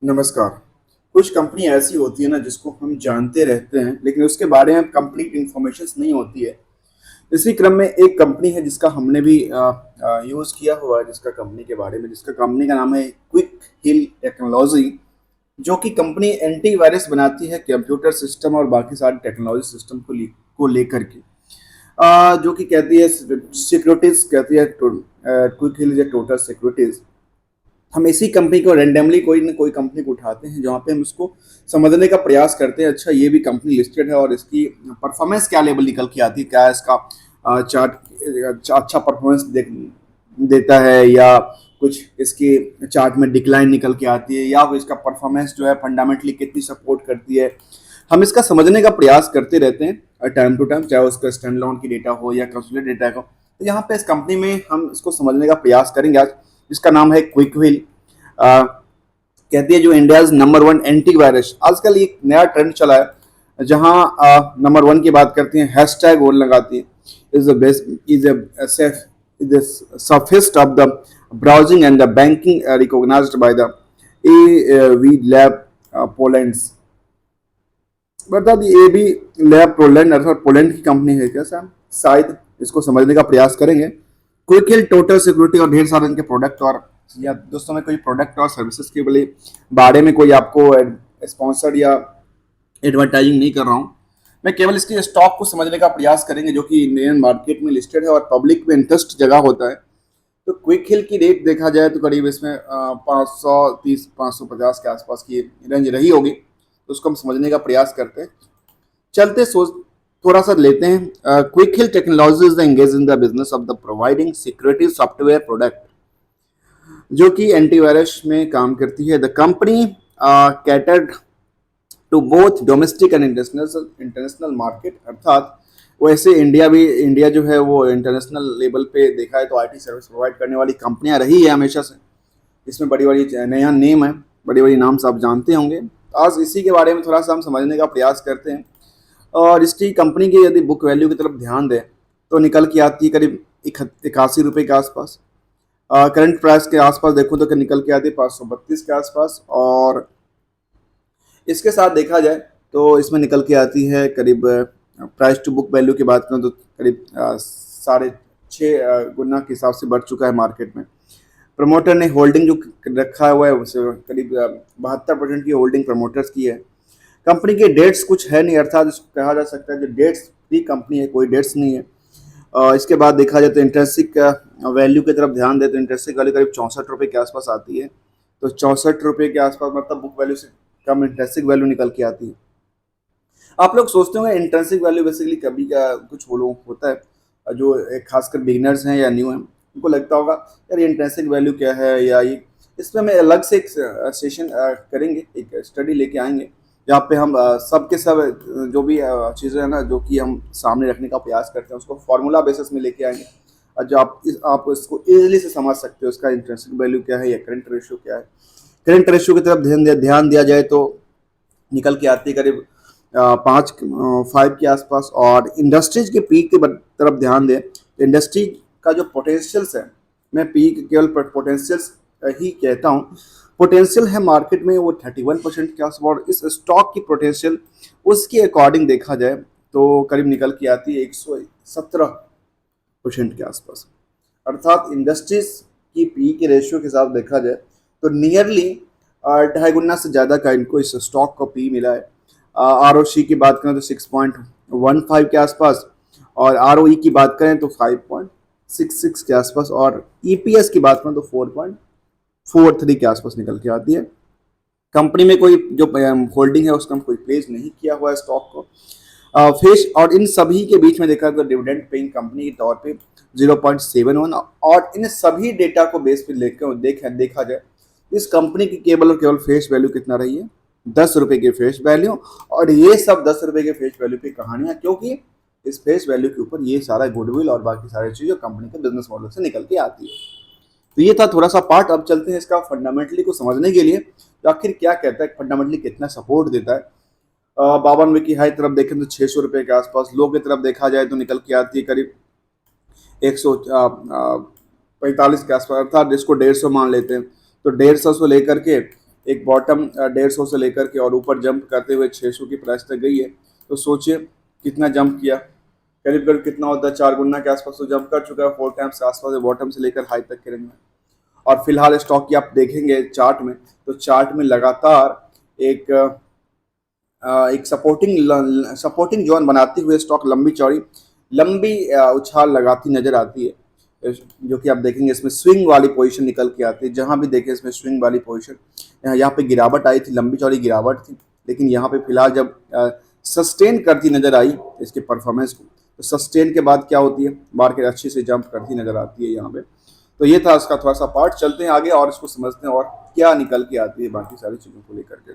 नमस्कार। कुछ कंपनी ऐसी होती है ना जिसको हम जानते रहते हैं लेकिन उसके बारे में कंप्लीट इंफॉर्मेशन नहीं होती है। इसी क्रम में एक कंपनी है जिसका हमने भी यूज़ किया हुआ है, जिसका कंपनी के बारे में, जिसका कंपनी का नाम है क्विक हिल टेक्नोलॉजी। जो कि कंपनी एंटीवायरस बनाती है कंप्यूटर सिस्टम और बाकी सारे टेक्नोलॉजी सिस्टम को लेकर के। जो कि कहती है सिक्योरिटीज, कहती है क्विक हिल या टोटल सिक्योरिटीज। हम इसी कंपनी को रेंडमली कोई ना कोई कंपनी को उठाते हैं जहाँ पे हम उसको समझने का प्रयास करते हैं। अच्छा, ये भी कंपनी लिस्टेड है और इसकी परफॉर्मेंस क्या लेवल निकल के आती है, क्या इसका चार्ट अच्छा परफॉर्मेंस देता है, या कुछ इसकी चार्ट में डिक्लाइन निकल के आती है, या फिर इसका परफॉर्मेंस जो है फंडामेंटली कितनी सपोर्ट करती है। हम इसका समझने का प्रयास करते रहते हैं टाइम टू टाइम, चाहे उसका स्टैंड लोन की डेटा हो या कंसोलिडेटेड डेटा हो। तो यहाँ पे इस कंपनी में हम इसको समझने का प्रयास करेंगे आज। इसका नाम है क्विक व्हील। कहती है जो इंडिया नंबर वन एंटीवायरस। आजकल एक नया ट्रेंड चला है जहां नंबर वन की बात करती हैं, हैशटैग वो लगाती है, is the best, is the safest of the browsing and the banking recognised by the A V lab Poland's. बता दी ए बी लैब पोलैंड अर्थात पोलैंड की कंपनी है क्या सर? शायद इसको समझने का प्रयास करेंगे। क्विक हिल टोटल सिक्योरिटी और ढेर सारे इनके प्रोडक्ट, और या दोस्तों मैं कोई प्रोडक्ट और सर्विसेज के बारे में कोई आपको स्पॉन्सर या एडवर्टाइजिंग नहीं कर रहा हूँ। मैं केवल इसके स्टॉक को समझने का प्रयास करेंगे जो कि इंडियन मार्केट में लिस्टेड है और पब्लिक में इंटरेस्ट जगह होता है। तो क्विक हिल की रेट देखा जाए तो करीब इसमें 530 550 के आसपास की रेंज रही होगी। तो उसको हम समझने का प्रयास करते हैं। चलते सोच थोड़ा सा लेते हैं। Quick Heal Technologies engage in the business of the providing security software product, जो कि एंटीवायरस में काम करती है। The company catered to both domestic and international market, अर्थात वैसे इंडिया जो है वो इंटरनेशनल लेवल पे देखा है तो आईटी सर्विस प्रोवाइड करने वाली कंपनियां रही है हमेशा से। इसमें बड़ी बड़ी नया नेम है, बड़ी बड़ी नाम से आप जानते होंगे। आज इसी के बारे में थोड़ा सा हम समझने का प्रयास करते हैं। और इसकी कंपनी की यदि बुक वैल्यू की तरफ ध्यान दें तो निकल के आती है करीब 81 रुपये के आसपास। करंट प्राइस के आसपास देखूँ तो निकल के आती है 532 के आसपास। और इसके साथ देखा जाए तो इसमें निकल के आती है करीब, प्राइस टू बुक वैल्यू की बात करें तो करीब 6.5 गुना के हिसाब से बढ़ चुका है मार्केट में। प्रमोटर ने होल्डिंग जो रखा हुआ है उसे करीब 72% की होल्डिंग प्रमोटर्स की है। कंपनी के डेट्स कुछ है नहीं, अर्थात इसको कहा जा सकता है कि डेट्स फ्री कंपनी है, कोई डेट्स नहीं है। इसके बाद देखा जाए तो इंट्रेंसिक वैल्यू की तरफ ध्यान दे तो इंट्रेंसिक वैल्यू करीब 64 रुपये के आसपास आती है। तो 64 रुपये के आसपास मतलब बुक वैल्यू से कम इंट्रेंसिक वैल्यू निकल के आती है। आप लोग सोचते होंगे इंट्रेंसिक वैल्यू बेसिकली कभी का कुछ वो लोग होता है जो खासकर बिगिनर्स हैं या न्यू हैं, उनको लगता होगा यार ये इंट्रेंसिक वैल्यू क्या है, या ये इसमें मैं अलग से एक सेशन करेंगे, एक स्टडी लेके आएंगे जहाँ पे हम सब के सब जो भी चीज़ें हैं ना जो कि हम सामने रखने का प्रयास करते हैं उसको फॉर्मूला बेसिस में लेके आएंगे। और जो आप इसको इजीली से समझ सकते हो इसका इंट्रेंसिक वैल्यू क्या है या करंट रेशियो क्या है। करंट रेशियो की तरफ ध्यान दिया जाए तो निकल के आती है करीब 5 के आसपास। और इंडस्ट्रीज के पीक की तरफ ध्यान दें तो इंडस्ट्री का जो पोटेंशियल्स है, मैं पीक केवल पोटेंशियल्स ही कहता हूँ, पोटेंशियल है मार्केट में वो 31% के आसपास। और इस स्टॉक की पोटेंशियल उसके अकॉर्डिंग देखा जाए तो करीब निकल के आती है 117% के आसपास। अर्थात इंडस्ट्रीज की पी के रेशियो के हिसाब देखा जाए तो नियरली 2.5 गुना से ज़्यादा का इनको इस स्टॉक को पी मिला है। ROC की बात करें तो 6.15 के आसपास, और ROE की बात करें तो 5.66 के आसपास, और EPS की बात करें तो 4.43 के आसपास निकल के आती है। कंपनी में कोई जो होल्डिंग है उसका कोई प्लेस नहीं किया हुआ है स्टॉक को। फेस और इन सभी के बीच में देखा तो डिविडेंड पेइंग कंपनी के तौर पे 0.71। और इन सभी डेटा को बेस पे लेकर देखा जाए इस कंपनी की केवल और केवल फेस वैल्यू कितना रही है, 10 रुपये की फेस वैल्यू। और ये सब 10 रुपये के फेस वैल्यू की कहानियां, क्योंकि इस फेस वैल्यू के ऊपर ये सारा गुडविल और बाकी सारी चीज़ें कंपनी के बिजनेस मॉडल से निकल के आती है। तो ये था थोड़ा सा पार्ट। अब चलते हैं इसका फंडामेंटली को समझने के लिए तो आखिर क्या कहता है, फंडामेंटली कितना सपोर्ट देता है। 52 की हाई तरफ देखें तो 600 रुपये के आसपास, लो की तरफ देखा जाए तो निकल के आती है करीब 145 के आसपास, अर्थात इसको 150 मान लेते हैं तो 150 से लेकर के एक बॉटम 150 से लेकर के और ऊपर जंप करते हुए 600 की प्राइस तक गई है। तो सोचिए कितना जंप किया, करीब करीब कितना होता है, 4 गुना के आसपास तो जंप कर चुका है, 4 टाइम्स के आसपास, बॉटम से लेकर हाई तक के रेंज में। और फिलहाल स्टॉक की आप देखेंगे चार्ट में, तो चार्ट में लगातार एक सपोर्टिंग जोन बनाते हुए स्टॉक लंबी उछाल लगाती नजर आती है, जो कि आप देखेंगे इसमें स्विंग वाली पोजीशन निकल के आती है। जहां भी देखें इसमें स्विंग वाली पोजीशन, यहाँ पे गिरावट आई थी, लंबी चौड़ी गिरावट थी, लेकिन यहाँ पे फिलहाल जब सस्टेन करती नजर आई इसके परफॉर्मेंस को, तो सस्टेन के बाद क्या होती है, मार्केट अच्छे से जंप करती नजर आती है यहाँ पे। तो ये था इसका थोड़ा सा पार्ट, चलते हैं आगे और इसको समझते हैं और क्या निकल के आती है बाकी सारी चीज़ों को लेकर के।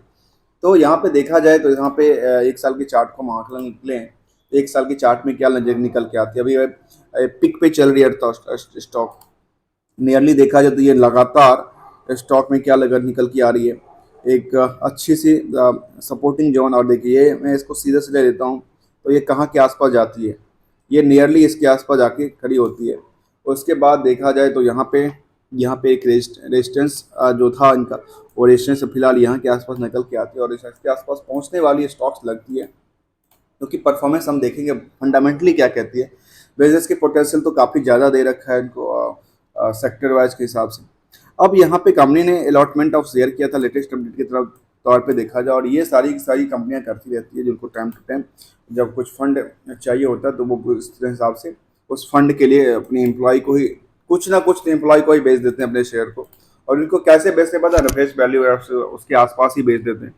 तो यहाँ पे देखा जाए तो यहाँ पे 1 साल के चार्ट को हम आंकलन निकले हैं, 1 साल की चार्ट में क्या नजर निकल के आती है। अभी पिक पे चल रही है स्टॉक, नियरली देखा जाए तो ये लगातार स्टॉक में क्या लगन निकल के आ रही है, एक अच्छी सी सपोर्टिंग जोन। और देखिए मैं इसको सीधे से ले लेता हूँ, तो ये कहाँ के आसपास जाती है, ये नियरली इसके आसपास जाके खड़ी होती है। उसके बाद देखा जाए तो यहाँ पे एक रेजिस्टेंस जो था इनका, वो रेजिस्टेंस फिलहाल यहाँ के आसपास निकल के आती है और इसके आसपास पहुँचने वाली स्टॉक्स लगती है, क्योंकि परफॉर्मेंस हम देखेंगे फंडामेंटली क्या कहती है। बिजनेस के पोटेंशियल तो काफ़ी ज़्यादा दे रखा है इनको सेक्टर वाइज के हिसाब से। अब यहाँ पे कंपनी ने अलॉटमेंट ऑफ शेयर किया था लेटेस्ट अपडेट की तरफ तौर पे देखा जाए, और ये सारी की सारी कंपनियां करती रहती है, जिनको टाइम टू टाइम जब कुछ फंड चाहिए होता है तो वो उस हिसाब से उस फंड के लिए अपनी एम्प्लॉय को ही कुछ ना कुछ एम्प्लॉय को ही बेच देते हैं अपने शेयर को। और इनको कैसे बेचते पता है, फेस वैल्यू उसके आसपास ही बेच देते हैं,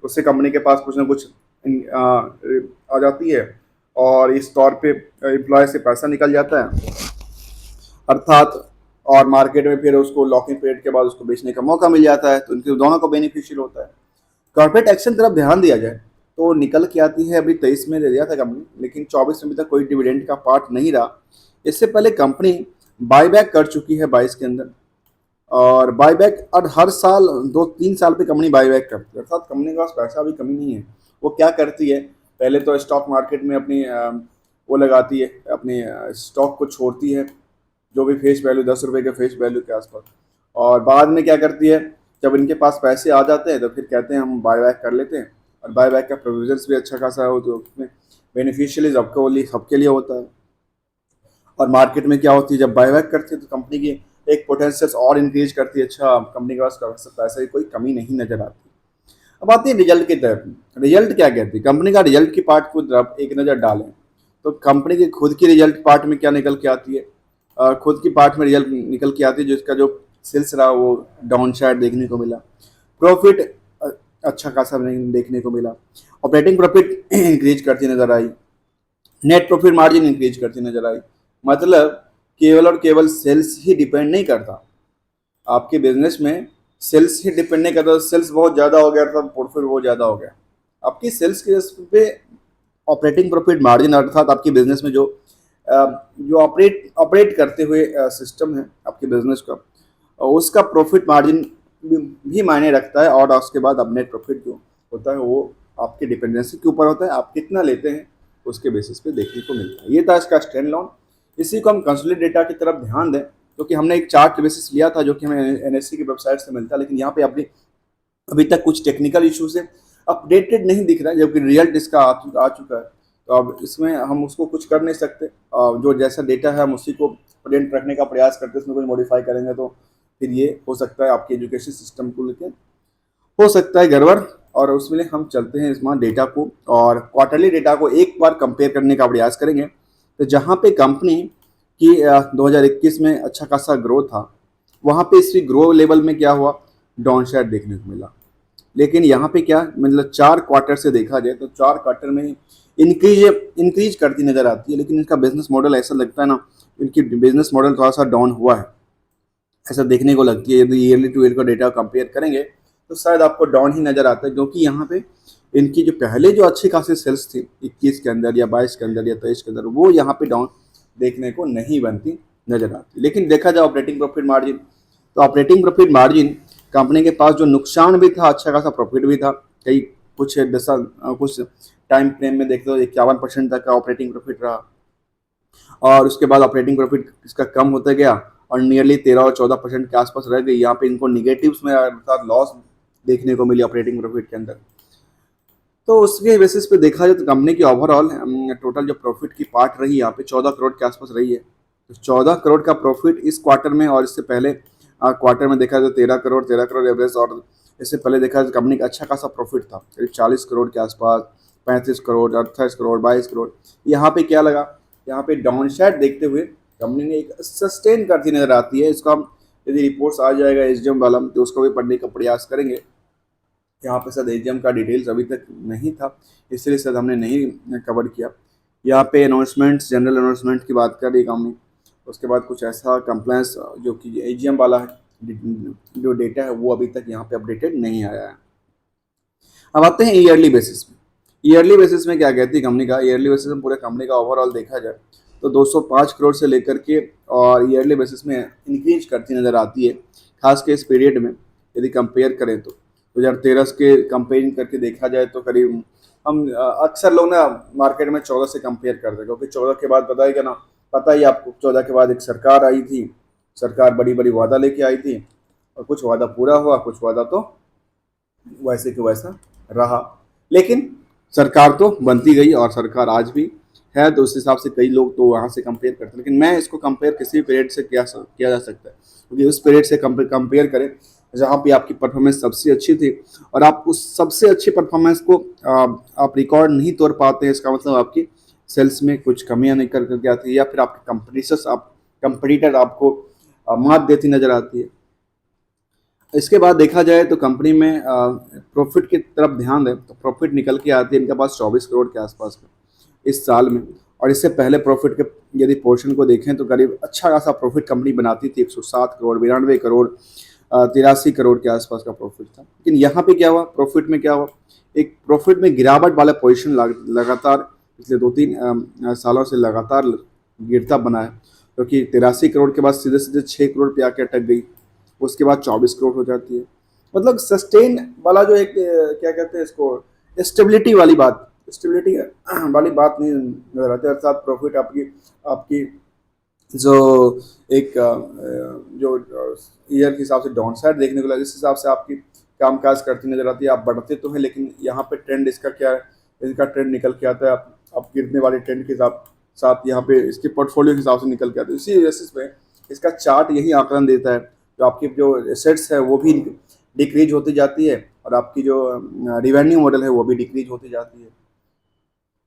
उससे कंपनी के पास कुछ ना कुछ आ जाती है और इस तौर पे एम्प्लॉय से पैसा निकल जाता है अर्थात, और मार्केट में फिर उसको लॉकिंग पीरियड के बाद उसको बेचने का मौका मिल जाता है, तो इनके दोनों को बेनिफिशियल होता है। कॉर्पोरेट एक्शन तरफ ध्यान दिया जाए तो निकल के आती है, अभी 23 में दे दिया था कंपनी, लेकिन 24 में अभी तक कोई डिविडेंड का पार्ट नहीं रहा। इससे पहले कंपनी बायबैक कर चुकी है 22 के अंदर, और बायबैक और हर साल 2-3 साल पे कंपनी बायबैक करती है, अर्थात कंपनी के पास पैसा अभी कमी नहीं है। वो क्या करती है, पहले तो स्टॉक मार्केट में अपनी वो लगाती है, अपने स्टॉक को छोड़ती है जो भी फेस वैल्यू 10 रुपये के फेस वैल्यू के आसपास, और बाद में क्या करती है, जब इनके पास पैसे आ जाते हैं तो फिर कहते हैं हम बायबैक कर लेते हैं, और बायबैक का प्रोविजंस भी अच्छा खासा हो तो उसमें बेनिफिशियली सबके लिए होता है। और मार्केट में क्या होती है, जब बायबैक करती है तो कंपनी की एक पोटेंशियल और इंक्रीज करती है, अच्छा कंपनी के पास पैसे की कोई कमी नहीं नजर आती। अब आती है रिजल्ट की तरफ, रिजल्ट क्या कहती है, कंपनी का रिजल्ट की पार्ट को तरफ एक नज़र डालें तो कंपनी की खुद की रिजल्ट पार्ट में क्या निकल के आती है, खुद की पार्ट में रिजल्ट निकल के आती है, जिसका जो सेल्स रहा वो डाउन साइड देखने को मिला, प्रॉफिट अच्छा खासा देखने को मिला, ऑपरेटिंग प्रॉफिट इंक्रीज करती नजर आई, नेट प्रॉफिट मार्जिन इंक्रीज करती नजर आई। मतलब केवल और केवल सेल्स ही डिपेंड नहीं करता आपके बिजनेस में, सेल्स ही डिपेंड नहीं करता, सेल्स बहुत ज़्यादा हो गया तो प्रॉफिट बहुत ज़्यादा हो गया, आपकी सेल्स के पे ऑपरेटिंग प्रॉफिट मार्जिन अर्थात आपकी बिजनेस में जो ऑपरेट करते हुए सिस्टम है आपके बिजनेस का, उसका प्रॉफिट मार्जिन भी मायने रखता है, और उसके बाद अब नेट प्रॉफिट जो होता है वो आपकी डिपेंडेंसी के ऊपर होता है, आप कितना लेते हैं उसके बेसिस पे देखने को मिलता है। ये था इसका स्टैंड लोन। इसी को हम कंसोलिडेटेड डेटा की तरफ ध्यान दें, क्योंकि हमने एक चार्ट बेसिस लिया था जो कि हमें एनएससी की वेबसाइट से मिलता है, लेकिन यहाँ पे अभी तक कुछ टेक्निकल इशू से अपडेटेड नहीं दिख रहा है, जबकि रिजल्ट इसका आ चुका है। तो अब इसमें हम उसको कुछ कर नहीं सकते, जो जैसा डेटा है हम उसी को प्रेजेंट रखने का प्रयास करते हैं, इसमें कुछ मॉडिफाई करेंगे तो फिर ये हो सकता है आपके एजुकेशन सिस्टम को लेकर हो सकता है गड़बड़, और उसमें हम चलते हैं इसमें डेटा को और क्वार्टरली डेटा को एक बार कंपेयर करने का प्रयास करेंगे। तो जहाँ पे कंपनी की 2021 में अच्छा खासा ग्रोथ था, वहाँ पे इसकी ग्रो लेवल में क्या हुआ, डाउन साइड देखने को मिला। लेकिन यहाँ पे क्या मतलब 4 क्वार्टर से देखा जाए तो 4 क्वार्टर में इंक्रीज करती नजर आती है, लेकिन इनका बिजनेस मॉडल ऐसा लगता है ना, इनकी बिजनेस मॉडल थोड़ा सा डाउन हुआ है ऐसा देखने को लगती है। यदि ईयरली टू ईयर का डेटा कंपेयर करेंगे तो शायद आपको डाउन ही नज़र आता है, क्योंकि यहाँ पे इनकी जो पहले जो अच्छी खासी सेल्स थी 21 के अंदर या 22 के अंदर या 23 के अंदर, वो यहाँ पे डाउन देखने को नहीं बनती नजर आती। लेकिन देखा जाए ऑपरेटिंग प्रॉफिट मार्जिन, तो ऑपरेटिंग प्रॉफिट मार्जिन कंपनी के पास जो नुकसान भी था अच्छा खासा प्रॉफिट भी था, कई कुछ टाइम फ्रेम में देखते हो 51% तक का ऑपरेटिंग प्रॉफिट रहा, और उसके बाद ऑपरेटिंग प्रॉफिट इसका कम होता गया और नियरली 13 और 14% के आसपास रह गई। यहाँ पे इनको निगेटिव्स में अर्थात लॉस देखने को मिली ऑपरेटिंग प्रॉफिट के अंदर। तो उसके बेसिस पे देखा जाए तो कंपनी की ओवरऑल टोटल जो प्रॉफिट की पार्ट रही यहाँ पे 14 करोड़ के आसपास रही है। तो 14 करोड़ का प्रॉफिट इस क्वार्टर में, और इससे पहले क्वार्टर में देखा जाए तो 13 करोड़ एवरेज, और इससे पहले देखा जाए तो कंपनी का अच्छा खासा प्रॉफिट था करीब 40 करोड़ के आसपास, 35 करोड़, 28 करोड़, 22 करोड़। यहाँ पे क्या लगा, यहाँ पे डाउन साइड देखते हुए कंपनी ने एक सस्टेन करती नजर आती है। इसका हम यदि रिपोर्ट्स आ जाएगा एसडीएम वाला तो उसको भी पढ़ने का प्रयास करेंगे। यहाँ पे शायद एजीएम का डिटेल्स अभी तक नहीं था, इसलिए शायद हमने नहीं कवर किया। यहाँ पे अनाउंसमेंट्स, जनरल अनाउंसमेंट की बात कर रही कंपनी, उसके बाद कुछ ऐसा कंप्लायंस जो कि एजीएम वाला है, जो डेटा है वो अभी तक यहाँ पे अपडेटेड नहीं आया है। अब आते हैं ईयरली बेसिस में। ईयरली बेसिस में क्या कहती है कंपनी का, ईयरली बेसिस में पूरे कंपनी का ओवरऑल देखा जाए तो 205 करोड़ से लेकर के और ईयरली बेसिस में इंक्रीज करती नज़र आती है, खास के इस पीरियड में यदि कंपेयर करें तो 2013 के कंपेयरिंग करके देखा जाए तो करीब हम अक्सर लोग ना मार्केट में 14 से कंपेयर करते हैं, क्योंकि 14 के बाद पता है क्या ना, पता ही आपको 14 के बाद एक सरकार आई थी, सरकार बड़ी बड़ी वादा लेके आई थी, और कुछ वादा पूरा हुआ, कुछ वादा तो वैसे के वैसा रहा। लेकिन सरकार तो बनती गई और सरकार आज भी है, तो उस हिसाब से कई लोग तो वहाँ से कंपेयर करते हैं। लेकिन मैं इसको कंपेयर किसी भी पीरियड से किया जा सकता है, क्योंकि उस पीरियड से कंपेयर करें जहाँ पे आपकी परफॉर्मेंस सबसे अच्छी थी, और आप उस सबसे अच्छी परफॉर्मेंस को आप रिकॉर्ड नहीं तोड़ पाते हैं, इसका मतलब आपकी सेल्स में कुछ कमियां निकल करके आती है, या फिर आपके कंपटीटर आपको मात देती नजर आती है। इसके बाद देखा जाए तो कंपनी में प्रॉफिट की तरफ ध्यान दें तो प्रॉफिट निकल के आती है इनके पास 24 करोड़ के आसपास का इस साल में। और इससे पहले प्रॉफिट के यदि पोर्शन को देखें तो करीब अच्छा खासा प्रॉफिट कंपनी बनाती थी, 107 करोड़, 92 करोड़, 83 करोड़ के आसपास का प्रॉफिट था। लेकिन यहाँ पे क्या हुआ, प्रॉफिट में क्या हुआ, एक प्रॉफिट में गिरावट वाला पोजिशन लगातार पिछले 2-3 सालों से लगातार गिरता बना है, क्योंकि 83 करोड़ के बाद सीधे सीधे 6 करोड़ पे आके अटक गई, उसके बाद 24 करोड़ हो जाती है। मतलब सस्टेन वाला जो एक क्या कहते हैं इसको, स्टेबिलिटी वाली बात, स्टेबिलिटी वाली बात नहीं नजर आती। अर्थात प्रॉफिट आपकी आपकी जो एक जो ईयर के हिसाब से डाउन साइड देखने को लगा, जिस हिसाब से आपकी कामकाज करती नजर आती है, आप बढ़ते तो हैं लेकिन यहाँ पे ट्रेंड इसका क्या है, इसका ट्रेंड निकल के आता है, आप गिरने वाले ट्रेंड के साथ यहाँ पे इसके पोर्टफोलियो के हिसाब से निकल के आते हैं। इसी बेसिस पे इसका चार्ट यही आकलन देता है, जो आपकी जो एसेट्स है वो भी डिक्रीज होती जाती है और आपकी जो रिवेन्यू मॉडल है वो भी डिक्रीज होती जाती है।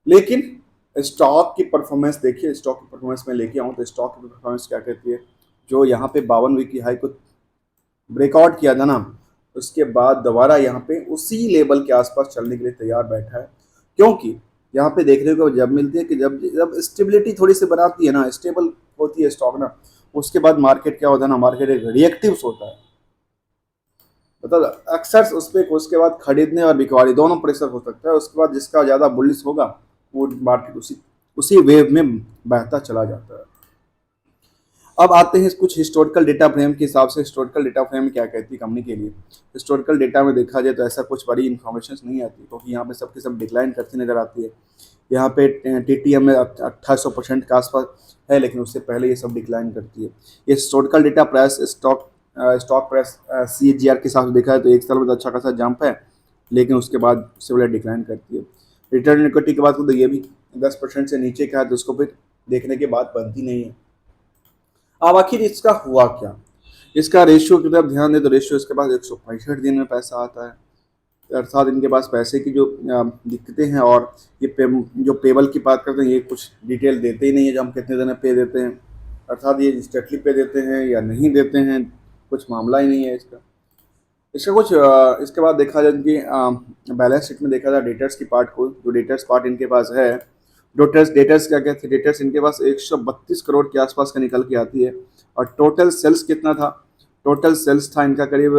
लेकिन स्टॉक की परफॉर्मेंस देखिए, स्टॉक की परफॉर्मेंस में लेके आऊँ तो स्टॉक की परफॉर्मेंस क्या कहती है, जो यहाँ पे 52 वीक की हाई को ब्रेकआउट किया था ना, उसके बाद दोबारा यहाँ पे उसी लेवल के आसपास चलने के लिए तैयार बैठा है। क्योंकि यहाँ पे देखने को जब मिलती है कि जब जब स्टेबिलिटी थोड़ी सी बनाती है ना, स्टेबल होती है स्टॉक ना, उसके बाद मार्केट क्या होता है ना, मार्केट एक रिएक्टिव होता है, मतलब अक्सर उस पर उसके बाद खरीदने और बिकवाली दोनों प्रेशर हो सकता है। उसके बाद जिसका ज़्यादा बुलिश होगा वो मार्केट उसी उसी वेव में बहता चला जाता है। अब आते हैं कुछ हिस्टोरिकल डेटा फ्रेम के हिसाब से। हिस्टोरिकल डेटा फ्रेम क्या कहती है कंपनी के लिए, हिस्टोरिकल डेटा में देखा जाए तो ऐसा कुछ बड़ी इन्फॉर्मेशन नहीं आती, क्योंकि यहाँ पे सबके सब डिक्लाइन करती नजर आती है। यहाँ पे TTM में 2800% के आसपास है, लेकिन उससे पहले ये सब डिक्लाइन करती है। ये historical data price stock price CAGR के हिसाब से देखा है तो एक साल में तो अच्छा खासा जंप है, लेकिन उसके बाद उससे पहले डिक्लाइन करती है। रिटर्न इक्विटी की बात करूँ तो ये भी 10% से नीचे का है, तो उसको फिर देखने के बाद बनती नहीं है। अब आखिर इसका हुआ क्या, इसका रेशियो की तरफ ध्यान दे तो रेशियो इसके पास 165 दिन में पैसा आता है। अर्थात इनके पास पैसे की जो दिक्कतें हैं, और ये जो पेबल की बात करते हैं ये कुछ डिटेल देते ही नहीं है, जो हम कितने दिन में पे देते हैं, अर्थात ये स्टेटली पे देते हैं या नहीं देते हैं, कुछ मामला ही नहीं है इसका। इसका कुछ इसके बाद देखा जाए कि बैलेंस शीट में देखा जाए डेटर्स की पार्ट को, जो डेटर्स पार्ट इनके पास है, डेटर्स क्या कहते हैं, डेटर्स इनके पास 132 करोड़ के आसपास का निकल के आती है। और टोटल सेल्स कितना था, टोटल सेल्स था इनका करीब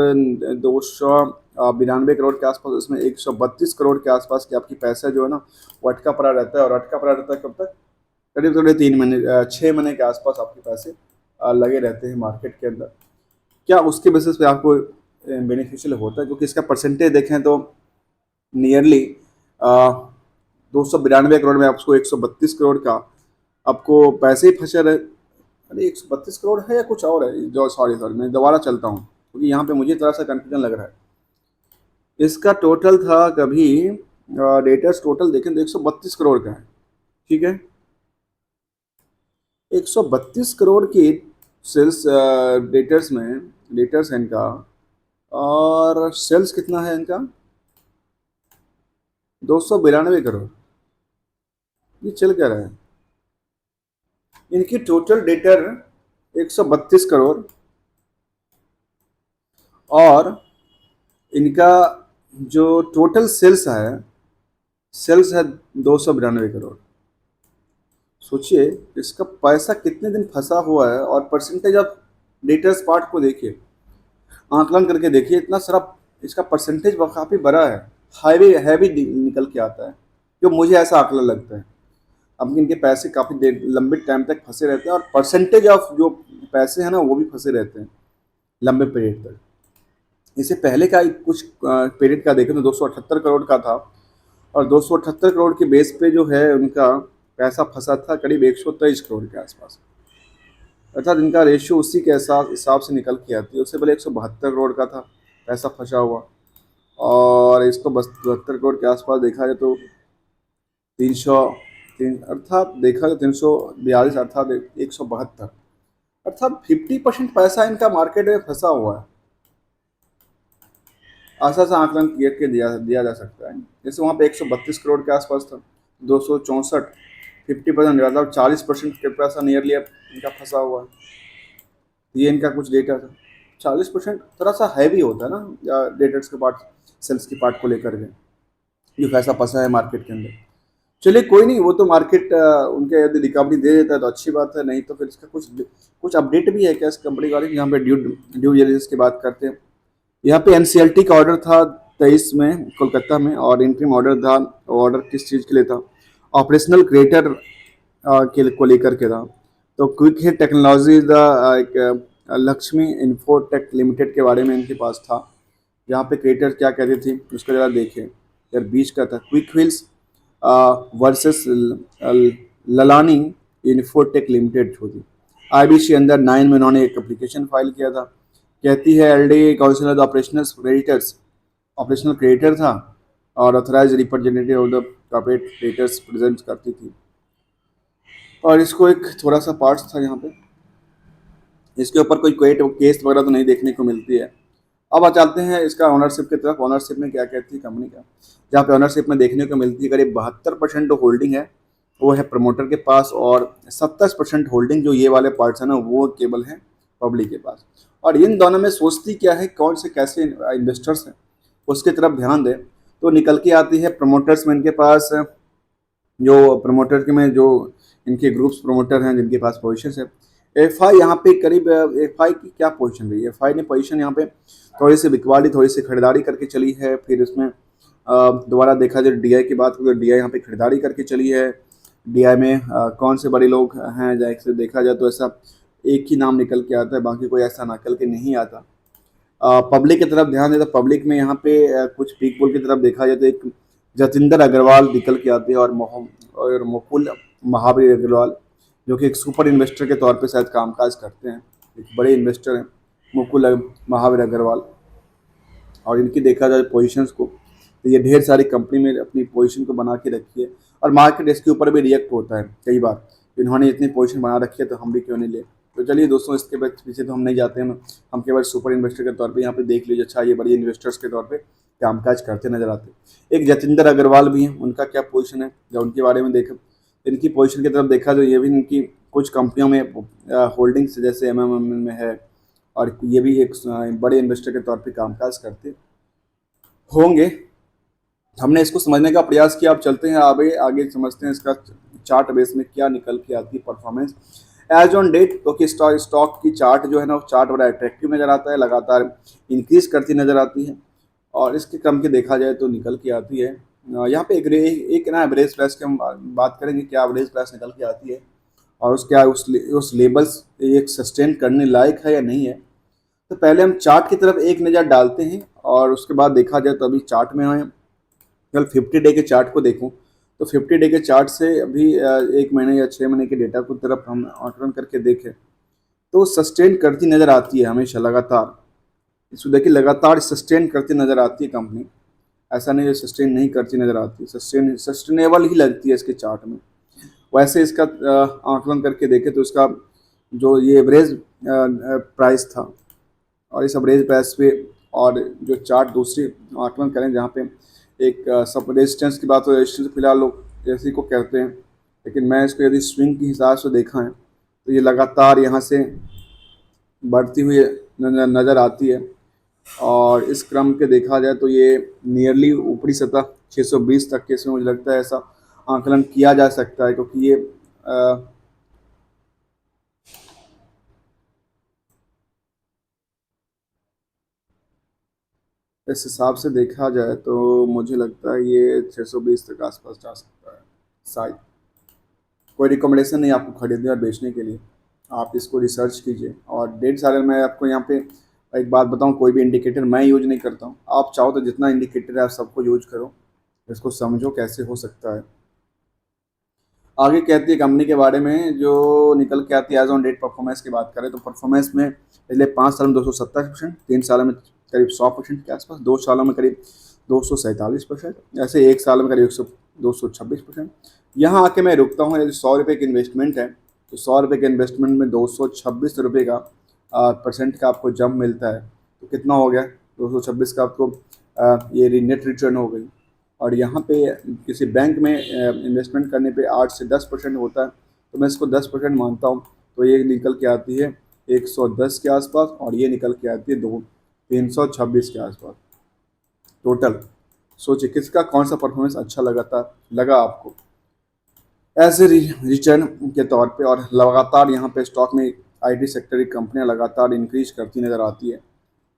292 करोड़ के आसपास, उसमें 132 करोड़ के आसपास की आपकी पैसा जो है ना वो अटका पड़ा रहता है। और अटका पड़ा रहता है कब तक, करीब 6 महीने के आसपास आपके पैसे लगे रहते हैं मार्केट के अंदर। क्या उसके बेसिस पे आपको बेनिफिशियल होता है, क्योंकि इसका परसेंटेज देखें तो नियरली 292 करोड़ में आपको 132 करोड़ का आपको पैसे ही फंसे रहे। अरे 132 करोड़ है या कुछ और है, जो सॉरी मैं दोबारा चलता हूँ क्योंकि यहाँ पे मुझे थोड़ा सा कन्फ्यूजन लग रहा है। इसका टोटल था कभी, डेटर्स टोटल देखें तो 132 करोड़ का है। ठीक है, 132 करोड़ की सेल्स डेटर्स में, डेटर्स है इनका, और सेल्स कितना है इनका, 292 करोड़। ये चल क्या रहा है, इनकी टोटल डेटर 132 करोड़, और इनका जो टोटल सेल्स है 292 करोड़। सोचिए इसका पैसा कितने दिन फंसा हुआ है, और परसेंटेज ऑफ डेटर्स पार्ट को देखिए, आंकलन करके देखिए, इतना सारा इसका परसेंटेज काफ़ी बड़ा है, हाईवे हैवी निकल के आता है, जो मुझे ऐसा आंकलन लगता है। अब इनके पैसे काफ़ी देर लंबे टाइम तक फंसे रहते हैं, और परसेंटेज ऑफ जो पैसे हैं ना वो भी फंसे रहते हैं लंबे पीरियड तक। इससे पहले का कुछ पीरियड का देखें तो 278 करोड़ का था, और 278 करोड़ के बेस पे जो है उनका पैसा फंसा था करीब 123 करोड़ के आसपास, अर्थात इनका रेशियो उसी के हिसाब से निकल के आती है। उससे पहले 172 करोड़ का था पैसा फंसा हुआ, और इसको बस 72 करोड़ के आसपास देखा जाए तो 303, अर्थात देखा जाए 342, अर्थात 172, अर्थात 50% पैसा इनका मार्केट में फंसा हुआ है। आशा से आंकलन किया के दिया जा सकता है। जैसे वहाँ पे 132 करोड़ के आसपास था, 264, 50%, मतलब 40% के पैसा नियरली अब इनका फंसा हुआ है। ये इनका कुछ डेटा था। 40% थोड़ा सा हैवी होता है ना डेटर्स के पार्ट, सेल्स के पार्ट को लेकर के, जो पैसा फंसा है मार्केट के अंदर। चलिए कोई नहीं, वो तो मार्केट उनके यदि रिकवरी दे देता है तो अच्छी बात है, नहीं तो फिर इसका कुछ कुछ अपडेट भी है क्या इस कंपनी के बारे में, जहाँ पे ड्यू ड्यू डिलिजेंस की बात करते हैं। यहाँ पे एनसीएलटी का ऑर्डर था 23 में कोलकाता में, और इंटरिम ऑर्डर था। ऑर्डर किस चीज़ के लिए था, ऑपरेशनल क्रिएटर के को लेकर के था। तो क्विक हिट टेक्नोलॉजी एक लक्ष्मी इन्फोटेक लिमिटेड के बारे में इनके पास था, जहाँ पे क्रिएटर क्या कहते थे उसका जरा देखें। यार बीच का था Quick Wheels versus Lalani Infotech Limited जो थी। आईबीसी अंदर 9 में उन्होंने एक एप्लीकेशन फाइल किया था। कहती है LD council of operational creditors, operational creditor था, और authorise representative of the corporate creditors present करती थी। और इसको एक थोड़ा सा पार्ट्स था यहाँ पे, इसके ऊपर कोई क्वेट केस वगैरह तो नहीं देखने को मिलती है। अब आ चलते हैं इसका ओनरशिप की तरफ। ओनरशिप में क्या कहती है कंपनी का, जहाँ पे ओनरशिप में देखने को मिलती है करीब 72% जो होल्डिंग है वो है प्रमोटर के पास, और 27% होल्डिंग जो ये वाले पार्ट्स हैं ना वो केवल है पब्लिक के पास। और इन दोनों में सोचती क्या है, कौन से कैसे इन्वेस्टर्स हैं उसकी तरफ ध्यान दें, तो निकल के आती है प्रमोटर्स में इनके पास, जो प्रमोटर के में जो इनके ग्रुप्स प्रमोटर हैं जिनके पास पोजीशन है। एफ आई यहाँ पे करीब, एफ आई की क्या पोजीशन रही है, एफ आई ने पोजीशन यहाँ पे थोड़ी सी बिकवाली, थोड़ी सी खरीदारी करके चली है। फिर इसमें दोबारा देखा जाए डी आई की बात करें तो डी आई यहाँ पे खरीदारी करके चली है। डी आई में कौन से बड़े लोग हैं, जैसे देखा जाए तो ऐसा एक ही नाम निकल के आता है, बाकी कोई ऐसा निकल के नहीं आता। पब्लिक की तरफ ध्यान दें तो पब्लिक में यहाँ पे कुछ पीक पुल की तरफ देखा जाए तो एक जतिंदर अग्रवाल निकल के आते हैं, और मुकुल महावीर अग्रवाल, जो कि एक सुपर इन्वेस्टर के तौर पे शायद कामकाज करते हैं, एक बड़े इन्वेस्टर हैं मुकुल महावीर अग्रवाल। और इनकी देखा जाए पोजीशंस को तो ये ढेर सारी कंपनी में अपनी पोजीशन को बना के रखी है, और मार्केट इसके ऊपर भी रिएक्ट होता है कई बार, इन्होंने इतनी पोजीशन बना रखी है तो हम भी क्यों नहीं ले। तो चलिए दोस्तों, इसके पीछे तो हम नहीं जाते हैं, हम केवल सुपर इन्वेस्टर के तौर पे यहाँ पे देख लीजिए, अच्छा ये बड़े इन्वेस्टर्स के तौर पे कामकाज करते नजर आते। एक जतिंदर अग्रवाल भी हैं, उनका क्या पोजीशन है जब उनके बारे में देखें, इनकी पोजीशन की तरफ देखा तो ये भी इनकी कुछ कंपनियों में होल्डिंग्स जैसे एमएमएम में है, और ये भी एक बड़े इन्वेस्टर के तौर पे कामकाज करते होंगे। हमने इसको समझने का प्रयास किया, अब चलते हैं आगे आगे समझते हैं इसका चार्ट बेस में क्या निकल के आती है परफॉर्मेंस एज ऑन डेट। क्योंकि स्टॉक की चार्ट जो है ना, चार्ट बड़ा अट्रैक्टिव नज़र आता है, लगातार इंक्रीज करती नज़र आती है, और इसके क्रम के देखा जाए तो निकल के आती है। यहाँ पे एक ना एवरेज प्राइस की हम बात करेंगे, क्या एवरेज प्राइस निकल के आती है, और उस लेवल्स एक सस्टेन करने लायक है या नहीं है। तो पहले हम चार्ट की तरफ एक नज़र डालते हैं, और उसके बाद देखा जाए तो अभी चार्ट में है, कल 50 डे के चार्ट को देखूं तो 50 डे के चार्ट से अभी एक महीने या 6 महीने के डेटा को तरफ हम आकलन करके देखें तो सस्टेन करती नज़र आती है हमेशा लगातार। इसको देखिए लगातार सस्टेन करती नज़र आती है कंपनी। ऐसा नहीं है सस्टेन नहीं करती नज़र आती, सस्टेनेबल ही लगती है इसके चार्ट में। वैसे इसका आंकलन करके देखें तो इसका जो ये एवरेज प्राइस था, और इस एवरेज प्राइस पे और जो चार्ट दूसरी आकलन करें जहाँ पे एक सब रेजिस्टेंस की बात हो, रेजिस्टेंस फिलहाल लोग जैसे को कहते हैं, लेकिन मैं इसको यदि स्विंग के हिसाब से देखा है तो ये लगातार यहाँ से बढ़ती हुई नज़र आती है। और इस क्रम के देखा जाए तो ये नियरली ऊपरी सतह 620 तक के इसमें मुझे लगता है ऐसा आकलन किया जा सकता है, क्योंकि ये इस हिसाब से देखा जाए तो मुझे लगता है ये 620 तक आसपास जा सकता है शायद। कोई रिकमेंडेशन नहीं आपको खरीदने और बेचने के लिए, आप इसको रिसर्च कीजिए। और ढेर सारे मैं आपको यहाँ पे एक बात बताऊँ, कोई भी इंडिकेटर मैं यूज नहीं करता हूँ, आप चाहो तो जितना इंडिकेटर है आप सबको यूज करो, इसको समझो कैसे हो सकता है। आगे कहती है कंपनी के बारे में जो निकल के आती है एज ऑन डेट परफॉर्मेंस की बात करें तो परफॉर्मेंस में पिछले 5 साल में 270%, 3 साल में करीब 100% के आसपास, 2 सालों में करीब 247%, ऐसे 1 साल में करीब 226%। यहाँ आके मैं रुकता हूँ, यदि 100 रुपये की इन्वेस्टमेंट है तो 100 रुपये के इन्वेस्टमेंट में 226 रुपये का परसेंट का आपको जंप मिलता है, तो कितना हो गया 226 का आपको ये नेट रिटर्न हो गई। और यहाँ पे किसी बैंक में इन्वेस्टमेंट करने पे 8 से 10% होता है, तो मैं इसको 10% मानता हूँ, तो ये निकल के आती है 110 के आसपास, और ये निकल के आती है 326 के आसपास टोटल। सोचिए किसका कौन सा परफॉर्मेंस अच्छा लगा आपको एज ए रिटर्न के तौर पे। और लगातार यहाँ पे स्टॉक में आईटी सेक्टर की कंपनियाँ लगातार इंक्रीज करती नज़र आती है।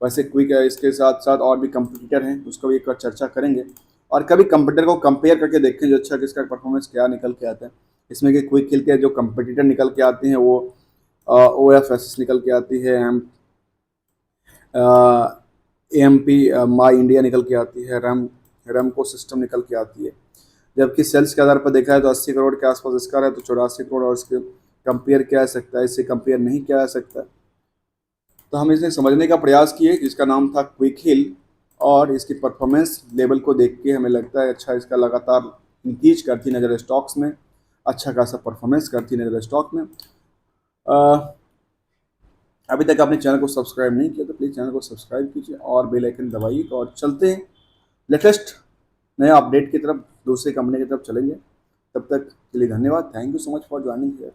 वैसे क्विक है, इसके साथ साथ और भी कंपटीटर हैं, उसका भी एक बार चर्चा करेंगे, और कभी कंपटीटर को कंपेयर करके देखें जो अच्छा किसका परफॉर्मेंस क्या निकल के आता है। इसमें कि क्विक हिल के जो कंपटीटर निकल के आते हैं वो OFS निकल के आती है, AMP माई इंडिया निकल के आती है, रेमको सिस्टम निकल के आती है। जबकि सेल्स के आधार पर देखा है तो 80 करोड़ के आसपास इसका है, तो 84 करोड़, और इसके कंपेयर किया जा सकता है, इससे कंपेयर नहीं किया जा सकता। तो हम इसे समझने का प्रयास किए जिसका नाम था क्विक हिल, और इसकी परफॉर्मेंस लेवल को देख के हमें लगता है अच्छा इसका लगातार इंक्रीज करती नज़र स्टॉक्स में, अच्छा खासा परफॉर्मेंस करती नज़र स्टॉक में। अभी तक आपने चैनल को सब्सक्राइब नहीं किया तो प्लीज़ चैनल को सब्सक्राइब कीजिए और बेल आइकन दबाइए। और चलते हैं लेटेस्ट नए अपडेट की तरफ, दूसरे कंपनी की तरफ चलेंगे। तब तक के लिए धन्यवाद। Thank you so much for joining here.